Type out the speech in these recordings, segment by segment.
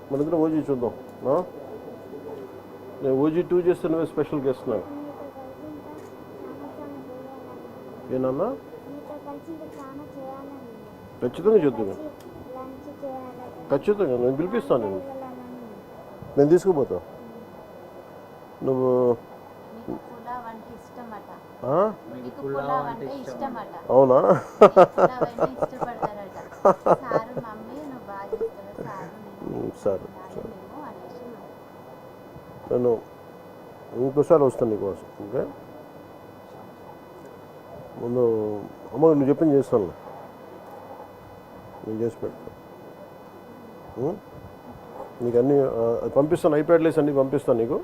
మన ఇద్దరం ఓజీ చూద్దాం. నేను ఓజీ 2 చేస్తే నువ్వే స్పెషల్ గెస్ట్ నాకు. ఏనన్నా ఖచ్చితంగా చూద్దాం. ఖచ్చితంగా నేను పిలిపిస్తాను. నేను తీసుకుపోతా. నువ్వు అవునా? సరే సరే, నేను ఇంకోసారి వస్తాను నీకోసం. ఓకే, ముందు అమ్మ నువ్వు చెప్పింది చేస్తాను, నేను చేసి పెడతాను. నీకు అన్నీ పంపిస్తాను, ఐప్యాడ్లేసి అన్నీ పంపిస్తాను నీకు.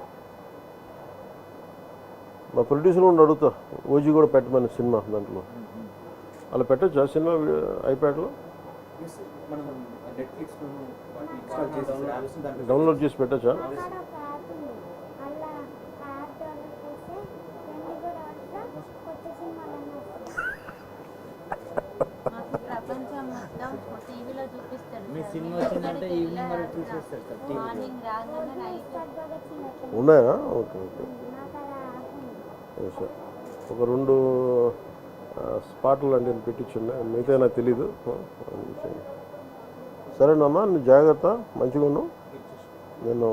మా ప్రొడ్యూసర్ కూడా అడుగుతా, ఓజీ కూడా పెట్టమని సినిమా దాంట్లో. అలా పెట్టచ్చా సినిమా ఐప్యాడ్లో? డౌన్లోడ్ చేసి పెట్టచ్చా? ఉన్నాయా? Okay okay sir. ఒక 2 స్పాట్లు అంటే నేను పెట్టించున్నా, మిగతా నాకు తెలీదు. సరేనమ్మా, నువ్వు జాగ్రత్త, మంచిగా ఉన్నావు. నేను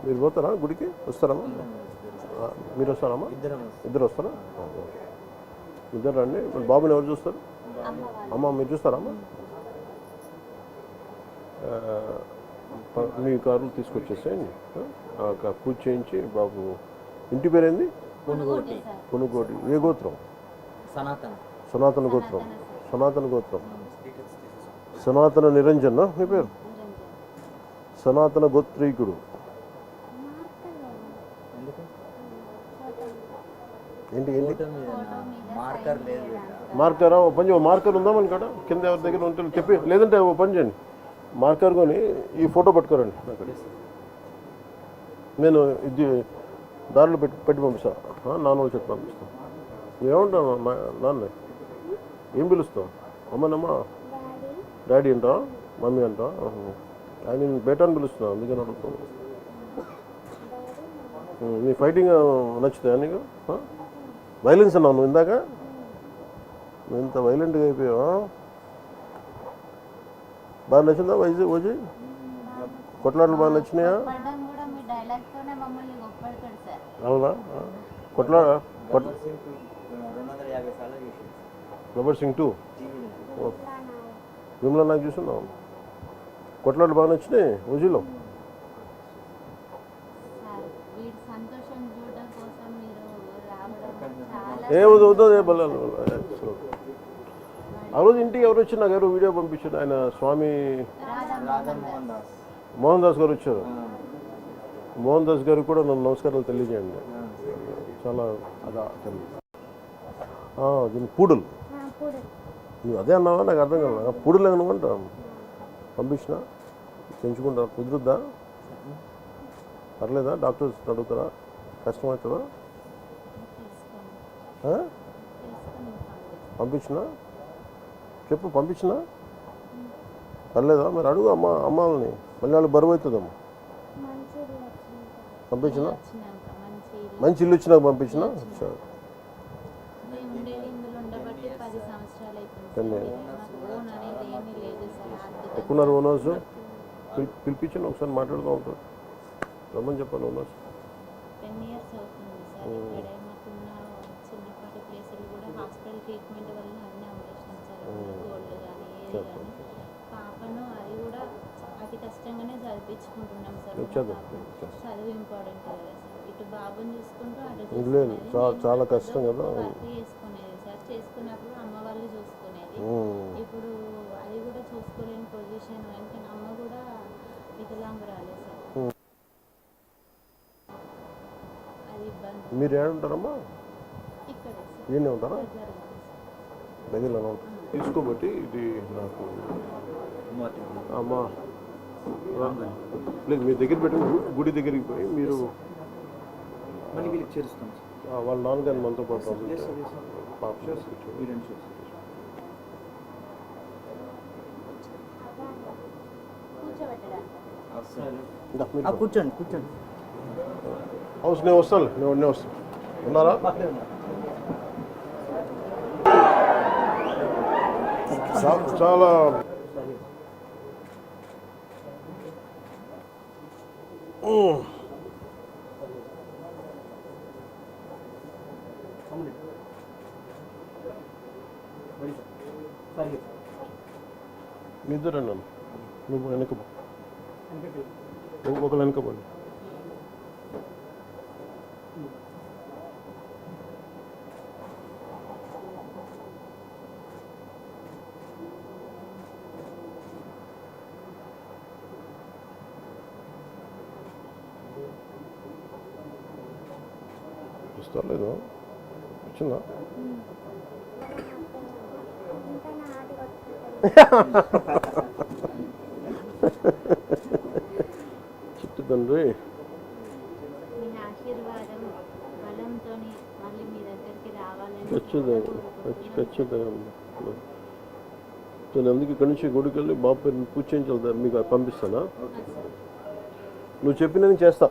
మీరు పోతారా గుడికి? వస్తారమ్మా? మీరు వస్తారమ్మా? ఇద్దరు వస్తారా? ఇద్దరు రండి. మరి బాబుని ఎవరు చూస్తారు? అమ్మ మీరు చూస్తారమ్మా? మీ కార్లు తీసుకొచ్చేసేయండి. పూజ చేయించి బాబు. ఇంటి పేరేంది? కొనుగోటి. ఏ గోత్రం? సనాతన గోత్రం. సనాతన గోత్రం. సనాతన నిరంజన్ నీ పేరు? సనాతన గోత్రీకుడు. ఏంటి ఏంటి మార్కరా? ఓ పని, మార్కర్ ఉందా మన కాడ? కింద ఎవరి దగ్గర ఉంటే చెప్పి, లేదంటే ఓ పని చేయండి, మార్కర్ కొని ఈ ఫోటో పట్టుకోరండి అక్కడ. నేను ఇది దారిలో పెట్టి పంపిస్తాను. నాన్న వాళ్ళు చెప్పి పంపిస్తాను. ఏమంటాను నాన్న? ఏం పిలుస్తావు? అమ్మనమ్మా డాడీ అంటా, మమ్మీ అంటా? ఆయన బేటా అని పిలుస్తున్నాను, అందుకని అడుగుతాను. నీ ఫైటింగ్ నచ్చుతాయా నీకు? వైలెన్స్ అన్నావు నువ్వు ఇందాక, నువ్వు ఇంత వైలెంట్గా అయిపోయావా? బాగా నచ్చిందా ఓజీ? కొట్లాటలు బాగా నచ్చినాయా? అవునా? గబ్బర్ సింగ్ 2 విమలా నాకు చూస్తున్నావు. కొట్లాటలు బాగా నచ్చినాయి ఓజీలో. ఆ రోజు ఇంటికి ఎవరు వచ్చి నాకు ఎవరు వీడియో పంపించారు, ఆయన స్వామి మోహన్ దాస్ గారు వచ్చారు. మోహన్ దాస్ గారికి కూడా నన్ను నమస్కారాలు తెలియజేయండి. చాలా దీన్ని పూడులు, నువ్వు అదే అన్నావా? నాకు అర్థం కాదు. పూడులు అనుకుంటా పంపించిన, పెంచుకుంటా. కుదురుద్దా? పర్లేదా? డాక్టర్స్ అడుగుతారా? కష్టమవుతుందా? పంపించిన చెప్పు, పంపించిన పర్లేదా? మరి అడుగు అమ్మాలని, మళ్ళీ వాళ్ళు బరువు అవుతుందమ్మా. పంపించిన మంచి ఇల్లు ఇచ్చి నాకు పంపించిన. సరే, ఎక్కున్నారు ఓనర్స్, పిలిపించాను ఒకసారి మాట్లాడుతూ ఉంటారు. రమ్మని చెప్పాను ఓనర్స్. పాపను అది కూడా అతి కష్టంగానే చదివించుకుంటున్నాం సార్. చదువు ఇంపార్టెంట్ కదా సార్. ఇటు బాబుని చూసుకుంటూ అటు చాలా కష్టం కదా. వర్క్ చేసుకునేది సార్. చేసుకున్నప్పుడు అమ్మ వాళ్ళు చూసుకునేది. ఇప్పుడు అది కూడా చూసుకోలేని పొజిషన్. ఎందుకంటే అమ్మ కూడా వికలాంగురాలే సార్. అది ఇబ్బంది. మీరు ఏడుంటారమ్మా? ఇక్కడే ఈయనే ఉంటారా? దగ్గరలో తీసుకోబట్టి ఇది నాకు అమ్మా లేదు, మీ దగ్గర పెట్టి గుడి దగ్గరికి పోయి మీరు మళ్ళీ వీళ్ళకి చేరుస్తాం. వాళ్ళ నాన్నగారిని మనతో పాటు పాప కూర్చోబెట్టాలి. పెట్టడానికి ఇంకా మీరు కూర్చోండి కూర్చోండి. హౌస్ నేను వస్తాను, నేను వస్తాను. ఉన్నారా? చాలా నిద్ర నన్ను నువ్వు వెనకపో, ఒకరు వెనకపోండి. వస్తా లేదు, వచ్చిందా? చెట్టు తండ్రి మీ ఆశీర్వాదం బలంతో మళ్ళీ మీ దగ్గరికి రావాలని ఖచ్చితంగా నేను అందుకు ఇక్కడి నుంచి గుడికి వెళ్ళి బాబు పేరు పూజ చేయించాలి, మీకు పంపిస్తానా? నువ్వు చెప్పినది చేస్తా,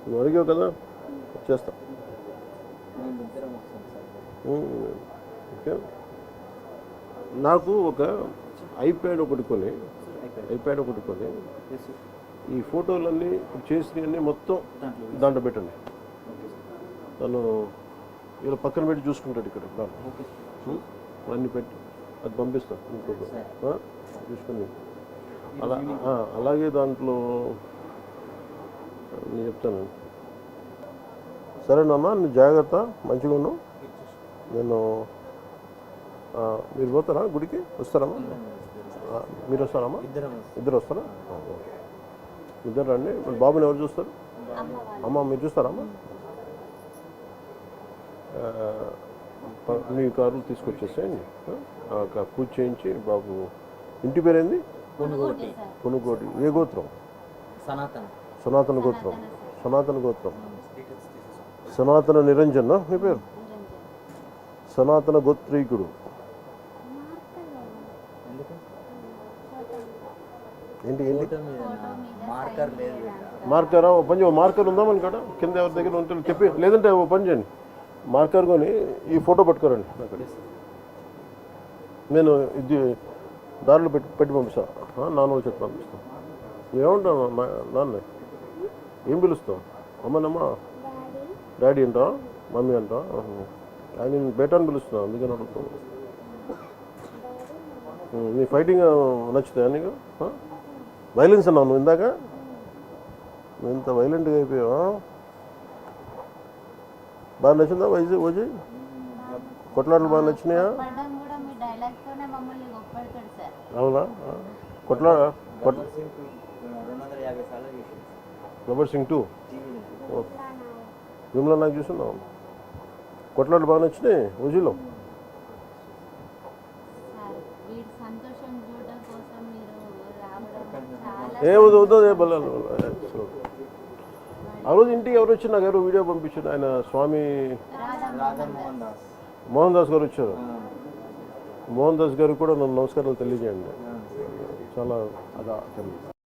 నువ్వు అడిగావు కదా, చేస్తా. ఓకే, నాకు ఒక ఐప్యాడ్ ఒకటి కొని ఈ ఫోటోలన్నీ చేసినవన్నీ మొత్తం దాంట్లో పెట్టండి. తను ఇలా పక్కన పెట్టి చూసుకుంటాడు ఇక్కడ దాంట్లో అన్నీ పెట్టి అది పంపిస్తాను ఇంకొక చూసుకుని. అలాగే దాంట్లో నేను చెప్తాను. సరేనమ్మా, నువ్వు జాగ్రత్త, మంచిగా ఉన్నావు. నేను మీరు పోతారా గుడికి? వస్తారమ్మా? మీరు వస్తారమ్మా? ఇద్దరు వస్తారా? ఇద్దరు రండి. మరి బాబుని ఎవరు చూస్తారు? అమ్మ మీరు చూస్తారమ్మా? మీ కారు తీసుకొచ్చేసేయండి, పూజ చేయించి. బాబు ఇంటి పేరేంది? కొనుగోటి. ఏ గోత్రం? సనాతన గోత్రం. సనాతన నిరంజన్ నీ పేరు? సనాతన గోత్రీకుడు. ఏంటి మార్కరా? ఓ పని, మార్కర్ ఉందా మన కాడ? కింద ఎవరి దగ్గర ఉంటే చెప్పి, లేదంటే ఓ పని చేయండి, మార్కర్ కొని ఈ ఫోటో పట్టుకోరండి అక్కడ. నేను ఇది దారిలో పెట్టి పంపిస్తాను, నాన్న వాళ్ళు చెప్పి పంపిస్తాను. ఏమంటాను నాన్న? ఏం పిలుస్తావు? అమ్మనమ్మా, డాడీ అంటా, మమ్మీ అంటా? నేను బేటా అని పిలుస్తున్నాను, అందుకని అడుగుతాను. నీ ఫైటింగ్ నచ్చుతాయా నీకు? వైలెన్స్ అన్నావు నువ్వు ఇందాక, నువ్వు ఇంత వైలెంట్గా అయిపోయావా? బాగా నచ్చిందా ఓజీ? కొట్లాటలు బాగా నచ్చినాయా? అవునా? గబ్బర్ సింగ్ 2 విమలా నాకు చూస్తున్నావు. కొట్లాటలు బాగా నచ్చినాయి ఓజీలో. వద్దు బలాలు. ఆ రోజు ఇంటికి ఎవరు వచ్చి నాకు ఎవరు వీడియో పంపించారు, ఆయన స్వామి మోహన్ దాస్ గారు వచ్చారు. మోహన్ దాస్ గారికి కూడా నన్ను నమస్కారాలు తెలియజేయండి. చాలా అదా